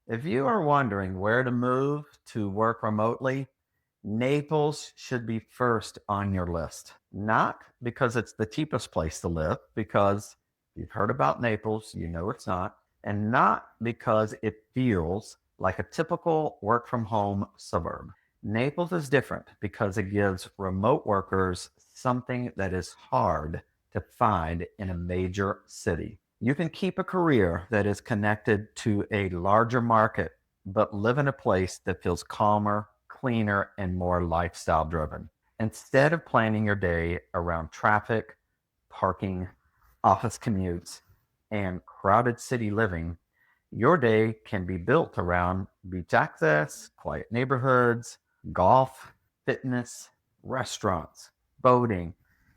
If you are wondering where to move to work remotely, Naples should be first on your list. Not because it's the cheapest place to live, because you've heard about Naples, you know it's not, and not because it feels like a typical work from home suburb. Naples is different because it gives remote workers something that is hard to find in a major city. You can keep a career that is connected to a larger market, but live in a place that feels calmer, cleaner, and more lifestyle driven. Instead of planning your day around traffic, parking, office commutes, and crowded city living, your day can be built around beach access, quiet neighborhoods, golf, fitness, restaurants, boating,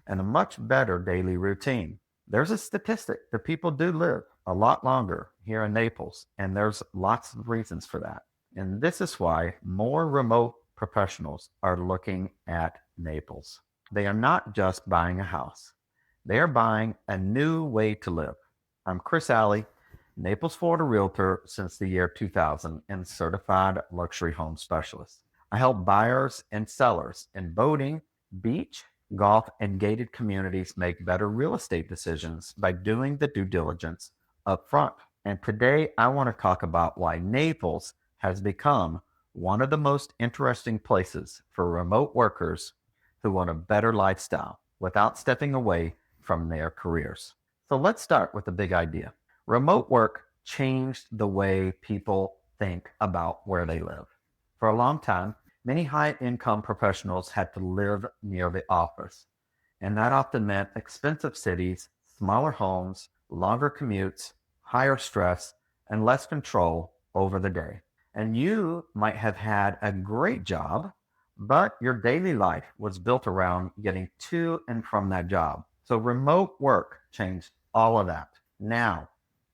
and a much better daily routine. There's a statistic that people do live a lot longer here in Naples, and there's lots of reasons for that. And this is why more remote professionals are looking at Naples. They are not just buying a house, they are buying a new way to live. I'm Chris Alley, Naples, Florida Realtor since the year 2000 and certified luxury home specialist. I help buyers and sellers in boating, beach, golf, and gated communities make better real estate decisions by doing the due diligence up front. And today I want to talk about why Naples has become one of the most interesting places for remote workers who want a better lifestyle without stepping away from their careers. So let's start with the big idea. Remote work changed the way people think about where they live. For a long time, many high income professionals had to live near the office, and that often meant expensive cities, smaller homes, longer commutes, higher stress, and less control over the day. And you might have had a great job, but your daily life was built around getting to and from that job. So remote work changed all of that. Now,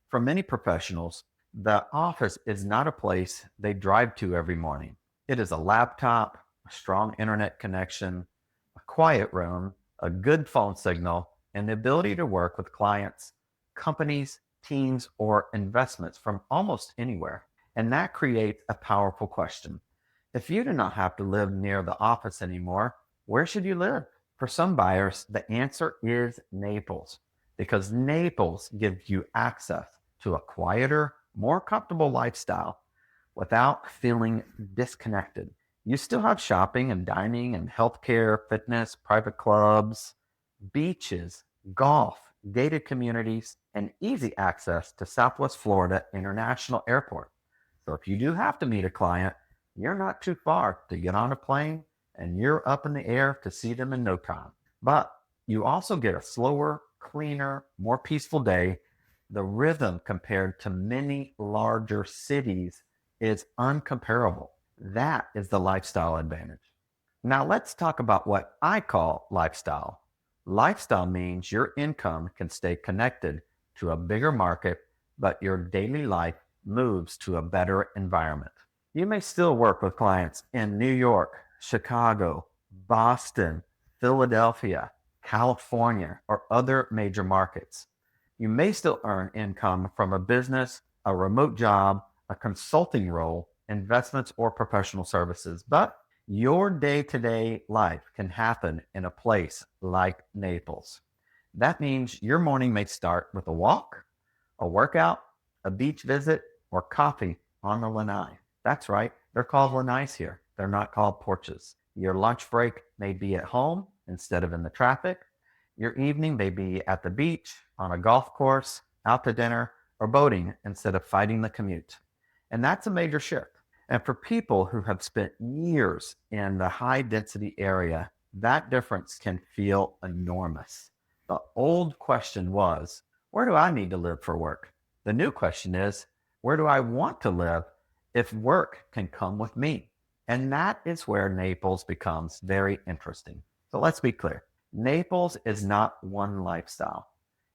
for many professionals, the office is not a place they drive to every morning. It is a laptop, a strong internet connection, a quiet room, a good phone signal, and the ability to work with clients, companies, teams, or investments from almost anywhere. And that creates a powerful question. If you do not have to live near the office anymore, where should you live? For some buyers, the answer is Naples, because Naples gives you access to a quieter, more comfortable lifestyle without feeling disconnected. You still have shopping and dining and healthcare, fitness, private clubs, beaches, golf, gated communities, and easy access to Southwest Florida International Airport. So if you do have to meet a client, you're not too far to get on a plane and you're up in the air to see them in no time. But you also get a slower, cleaner, more peaceful day. The rhythm compared to many larger cities is uncomparable. That is the lifestyle advantage. Now, let's talk about what I call lifestyle. Lifestyle means your income can stay connected to a bigger market, but your daily life moves to a better environment. You may still work with clients in New York, Chicago, Boston, Philadelphia, California, or other major markets. You may still earn income from a business, a remote job, a consulting role, investments, or professional services, but your day to day life can happen in a place like Naples. That means your morning may start with a walk, a workout, a beach visit, or coffee on the lanai. That's right, they're called lanais here. They're not called porches. Your lunch break may be at home instead of in the traffic. Your evening may be at the beach, on a golf course, out to dinner, or boating instead of fighting the commute. And that's a major shift. And for people who have spent years in the high density area, that difference can feel enormous. The old question was, where do I need to live for work? The new question is, where do I want to live if work can come with me? And that is where Naples becomes very interesting. So let's be clear. Naples is not one lifestyle.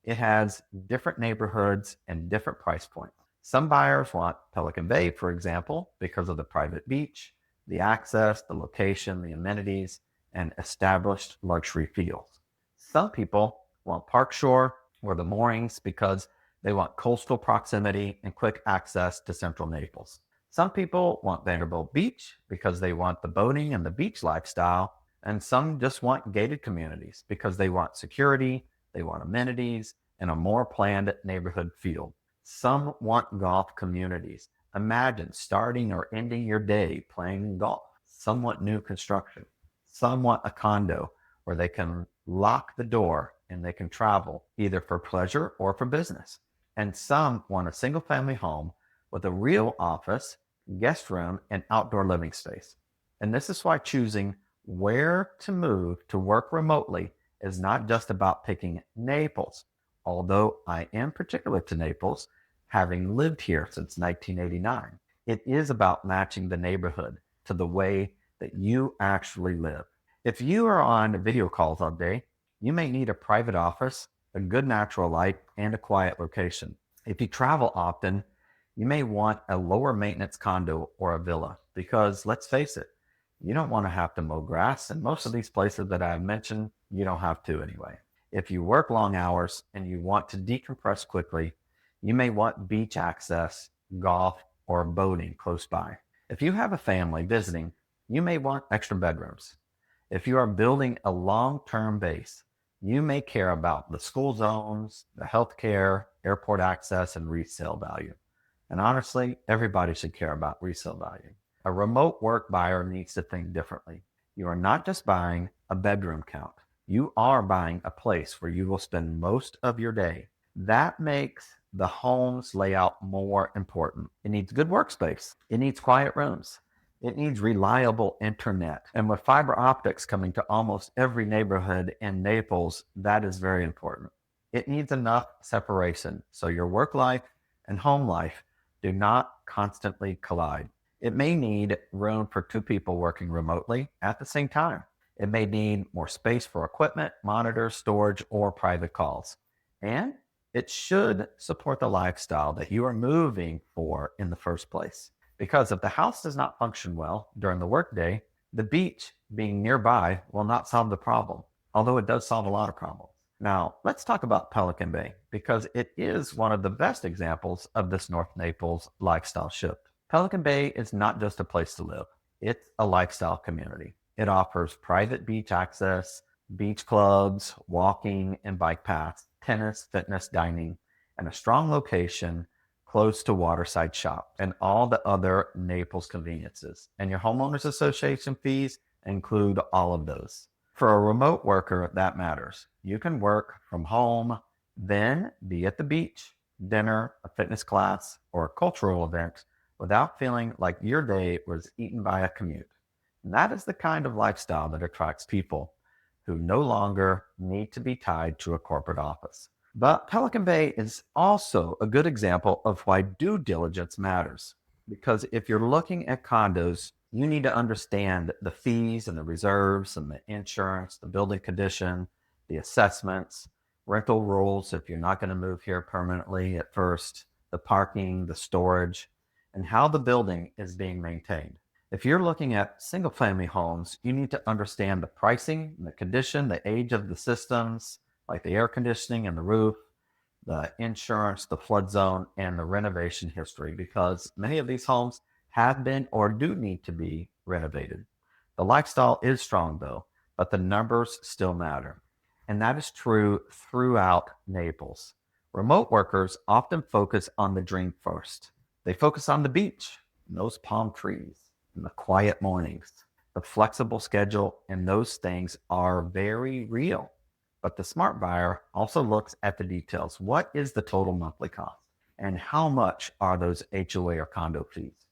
It has different neighborhoods and different price points. Some buyers want Pelican Bay, for example, because of the private beach, the access, the location, the amenities, and established luxury feels. Some people want Park Shore or the moorings because they want coastal proximity and quick access to central Naples. Some people want Vanderbilt Beach because they want the boating and the beach lifestyle, and some just want gated communities because they want security, they want amenities, and a more planned neighborhood feel. Some want golf communities. Imagine starting or ending your day playing golf. Some want new construction. Some want a condo where they can lock the door and they can travel either for pleasure or for business. And some want a single family home with a real office, guest room, and outdoor living space. And this is why choosing where to move to work remotely is not just about picking Naples, although I am particular to Naples, having lived here since 1989. It is about matching the neighborhood to the way that you actually live. If you are on video calls all day, you may need a private office, a good natural light, and a quiet location. If you travel often, you may want a lower maintenance condo or a villa because let's face it, you don't want to have to mow grass. And most of these places that I've mentioned, you don't have to anyway. If you work long hours and you want to decompress quickly, you may want beach access, golf, or boating close by. If you have a family visiting, you may want extra bedrooms. If you are building a long-term base, you may care about the school zones, the healthcare, airport access, and resale value. And honestly, everybody should care about resale value. A remote work buyer needs to think differently. You are not just buying a bedroom count. You are buying a place where you will spend most of your day. That makes the home's layout more important. It needs good workspace. It needs quiet rooms. It needs reliable internet. And with fiber optics coming to almost every neighborhood in Naples, that is very important. It needs enough separation so your work life and home life do not constantly collide. It may need room for two people working remotely at the same time. It may need more space for equipment, monitors, storage, or private calls. And it should support the lifestyle that you are moving for in the first place. Because if the house does not function well during the workday, the beach being nearby will not solve the problem, although it does solve a lot of problems. Now, let's talk about Pelican Bay because it is one of the best examples of this North Naples lifestyle shift. Pelican Bay is not just a place to live, it's a lifestyle community. It offers private beach access, beach clubs, walking and bike paths, tennis, fitness, dining, and a strong location close to waterside shops and all the other Naples conveniences. And your homeowners association fees include all of those. For a remote worker, that matters. You can work from home, then be at the beach, dinner, a fitness class, or a cultural event without feeling like your day was eaten by a commute. And that is the kind of lifestyle that attracts people who no longer need to be tied to a corporate office. But Pelican Bay is also a good example of why due diligence matters. Because if you're looking at condos, you need to understand the fees and the reserves and the insurance, the building condition, the assessments, rental rules if you're not going to move here permanently at first, the parking, the storage, and how the building is being maintained. If you're looking at single family homes, you need to understand the pricing, the condition, the age of the systems, like the air conditioning and the roof, the insurance, the flood zone, and the renovation history, because many of these homes have been or do need to be renovated. The lifestyle is strong though, but the numbers still matter. And that is true throughout Naples. Remote workers often focus on the dream first. They focus on the beach, and those palm trees, and the quiet mornings, the flexible schedule, and those things are very real. But the smart buyer also looks at the details. What is the total monthly cost? And how much are those HOA or condo fees?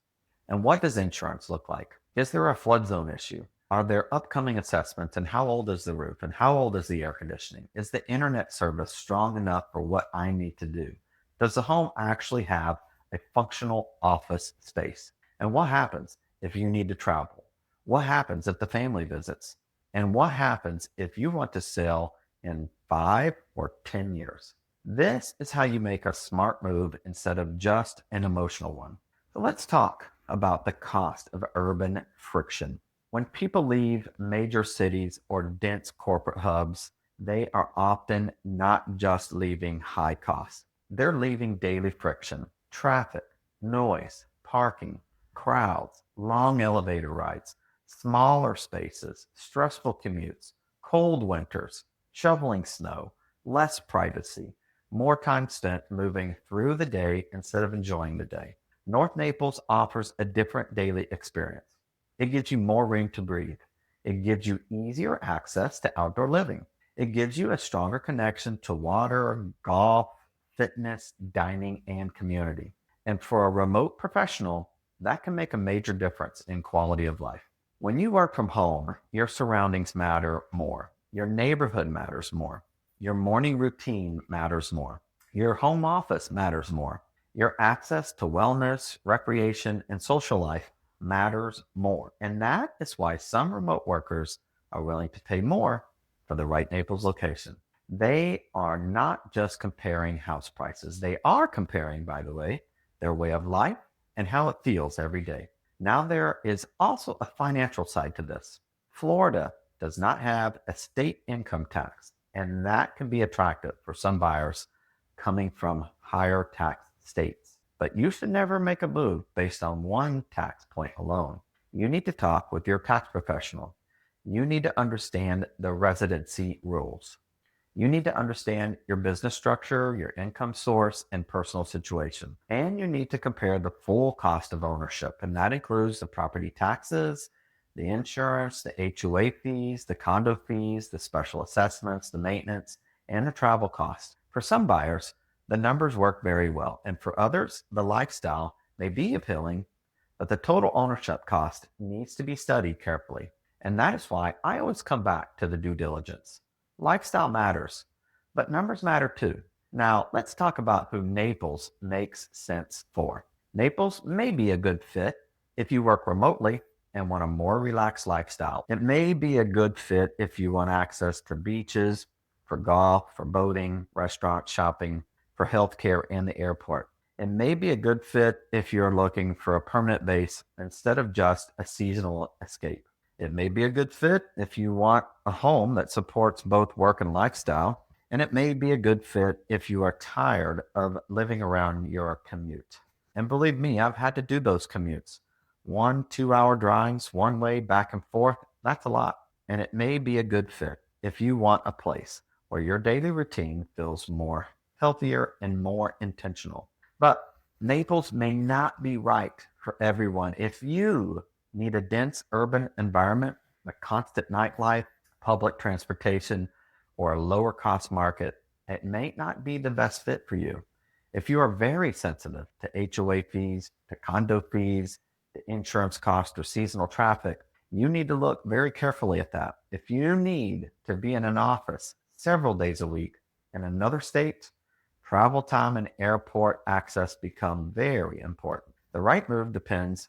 And what does insurance look like? Is there a flood zone issue? Are there upcoming assessments? And how old is the roof? And how old is the air conditioning? Is the internet service strong enough for what I need to do? Does the home actually have a functional office space? And what happens if you need to travel? What happens if the family visits? And what happens if you want to sell in 5 or 10 years? This is how you make a smart move instead of just an emotional one. So let's talk about the cost of urban friction. When people leave major cities or dense corporate hubs, they are often not just leaving high costs. They're leaving daily friction, traffic, noise, parking, crowds, long elevator rides, smaller spaces, stressful commutes, cold winters, shoveling snow, less privacy, more time spent moving through the day instead of enjoying the day. North Naples offers a different daily experience. It gives you more room to breathe. It gives you easier access to outdoor living. It gives you a stronger connection to water, golf, fitness, dining, and community. And for a remote professional, that can make a major difference in quality of life. When you work from home, your surroundings matter more. Your neighborhood matters more. Your morning routine matters more. Your home office matters more. Your access to wellness, recreation, and social life matters more. And that is why some remote workers are willing to pay more for the right Naples location. They are not just comparing house prices. They are comparing, by the way, their way of life and how it feels every day. Now, there is also a financial side to this. Florida does not have a state income tax, and that can be attractive for some buyers coming from higher tax states. But you should never make a move based on one tax point alone. You need to talk with your tax professional. You need to understand the residency rules. You need to understand your business structure, your income source, and personal situation. And you need to compare the full cost of ownership. And that includes the property taxes, the insurance, the HOA fees, the condo fees, the special assessments, the maintenance, and the travel costs. For some buyers, the numbers work very well. And for others, the lifestyle may be appealing, but the total ownership cost needs to be studied carefully. And that is why I always come back to the due diligence. Lifestyle matters, but numbers matter too. Now, let's talk about who Naples makes sense for. Naples may be a good fit if you work remotely and want a more relaxed lifestyle. It may be a good fit if you want access to beaches, for golf, for boating, restaurant, shopping, for healthcare, and the airport. It may be a good fit if you're looking for a permanent base instead of just a seasonal escape. It may be a good fit if you want a home that supports both work and lifestyle, and it may be a good fit if you are tired of living around your commute. And believe me, I've had to do those commutes. 1, 2 hour drives, one way, back and forth, that's a lot. And it may be a good fit if you want a place where your daily routine feels more healthier and more intentional. But Naples may not be right for everyone. If you need a dense urban environment, a constant nightlife, public transportation, or a lower cost market, it may not be the best fit for you. If you are very sensitive to HOA fees, to condo fees, to insurance costs, or seasonal traffic, you need to look very carefully at that. If you need to be in an office several days a week in another state, travel time and airport access become very important. The right move depends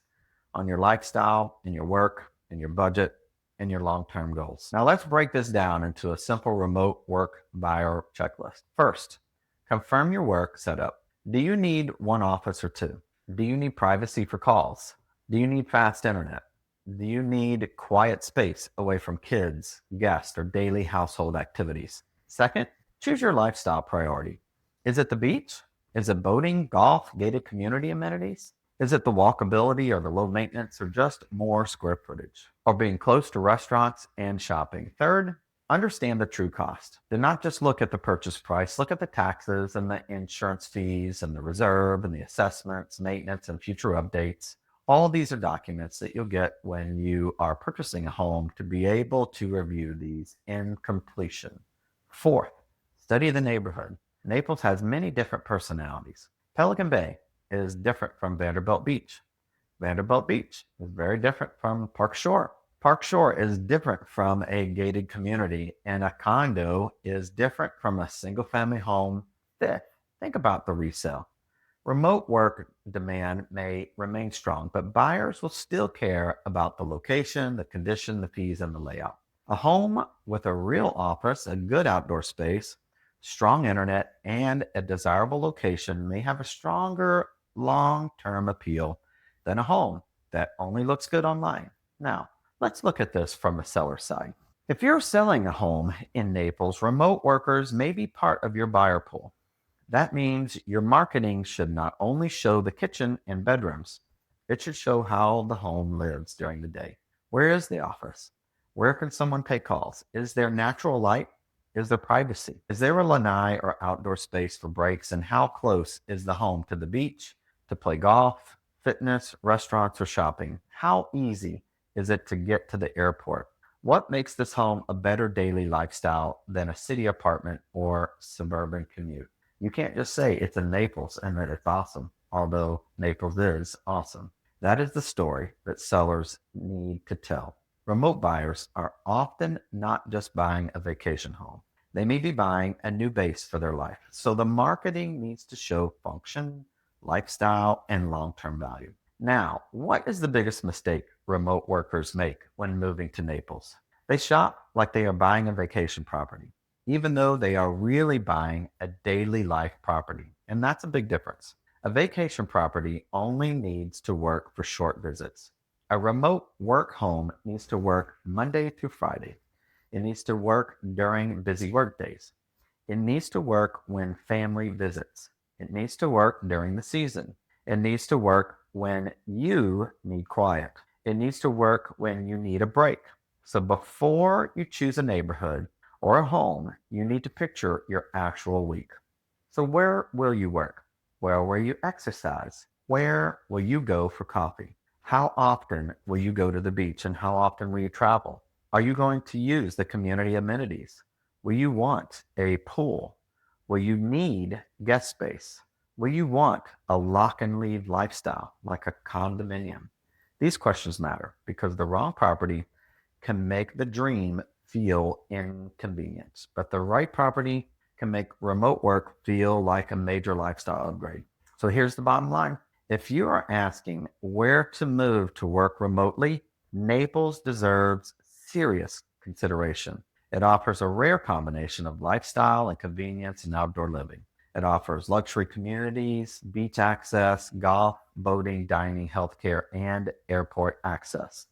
on your lifestyle and your work and your budget and your long-term goals. Now let's break this down into a simple remote work buyer checklist. First, confirm your work setup. Do you need one office or two? Do you need privacy for calls? Do you need fast internet? Do you need quiet space away from kids, guests, or daily household activities? Second, choose your lifestyle priority. Is it the beach? Is it boating, golf, gated community amenities? Is it the walkability or the low maintenance or just more square footage? Or being close to restaurants and shopping? Third, understand the true cost. Do not just look at the purchase price. Look at the taxes and the insurance fees and the reserve and the assessments, maintenance, and future updates. All of these are documents that you'll get when you are purchasing a home to be able to review these in completion. Fourth, study the neighborhood. Naples has many different personalities. Pelican Bay is different from Vanderbilt Beach. Vanderbilt Beach is very different from Park Shore. Park Shore is different from a gated community, and a condo is different from a single family home. Fifth, think about the resale. Remote work demand may remain strong, but buyers will still care about the location, the condition, the fees, and the layout. A home with a real office, a good outdoor space, strong internet, and a desirable location may have a stronger long-term appeal than a home that only looks good online. Now, let's look at this from a seller's side. If you're selling a home in Naples, remote workers may be part of your buyer pool. That means your marketing should not only show the kitchen and bedrooms, It should show how the home lives during the day. Where is the office? Where can someone take calls? Is there natural light? Is there privacy? Is there a lanai or outdoor space for breaks? And how close is the home to the beach, to play golf, fitness, restaurants, or shopping? How easy is it to get to the airport? What makes this home a better daily lifestyle than a city apartment or suburban commute? You can't just say it's in Naples and that it's awesome, although Naples is awesome. That is the story that sellers need to tell. Remote buyers are often not just buying a vacation home. They may be buying a new base for their life. So the marketing needs to show function, lifestyle, and long term value. Now, what is the biggest mistake remote workers make when moving to Naples? They shop like they are buying a vacation property, even though they are really buying a daily life property. And that's a big difference. A vacation property only needs to work for short visits. A remote work home needs to work Monday through Friday. It needs to work during busy work days. It needs to work when family visits. It needs to work during the season. It needs to work when you need quiet. It needs to work when you need a break. So before you choose a neighborhood or a home, you need to picture your actual week. So where will you work? Where will you exercise? Where will you go for coffee? How often will you go to the beach and how often will you travel? Are you going to use the community amenities? Will you want a pool? Will you need guest space? Will you want a lock and leave lifestyle like a condominium? These questions matter because the wrong property can make the dream feel inconvenient, but the right property can make remote work feel like a major lifestyle upgrade. So here's the bottom line. If you are asking where to move to work remotely, Naples deserves serious consideration. It offers a rare combination of lifestyle and convenience and outdoor living. It offers luxury communities, beach access, golf, boating, dining, healthcare, and airport access.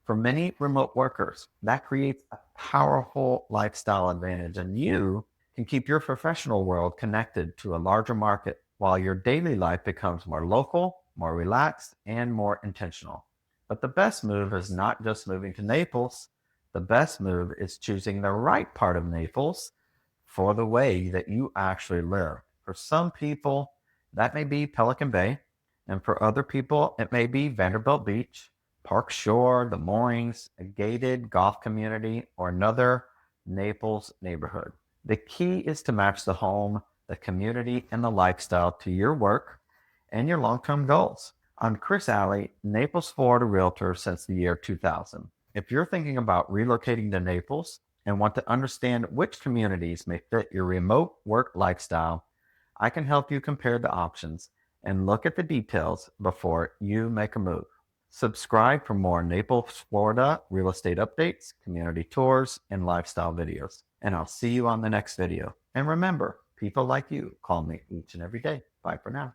For many remote workers, that creates a powerful lifestyle advantage, and you can keep your professional world connected to a larger market while your daily life becomes more local, more relaxed, and more intentional. But the best move is not just moving to Naples. The best move is choosing the right part of Naples for the way that you actually live. For some people, that may be Pelican Bay, and for other people, it may be Vanderbilt Beach, Park Shore, the Moorings, a gated golf community, or another Naples neighborhood. The key is to match the home, the community, and the lifestyle to your work and your long term goals. I'm Chris Alley, Naples, Florida Realtor since the year 2000. If you're thinking about relocating to Naples and want to understand which communities may fit your remote work lifestyle, I can help you compare the options and look at the details before you make a move. Subscribe for more Naples, Florida real estate updates, community tours, and lifestyle videos. And I'll see you on the next video. And remember, people like you call me each and every day. Bye for now.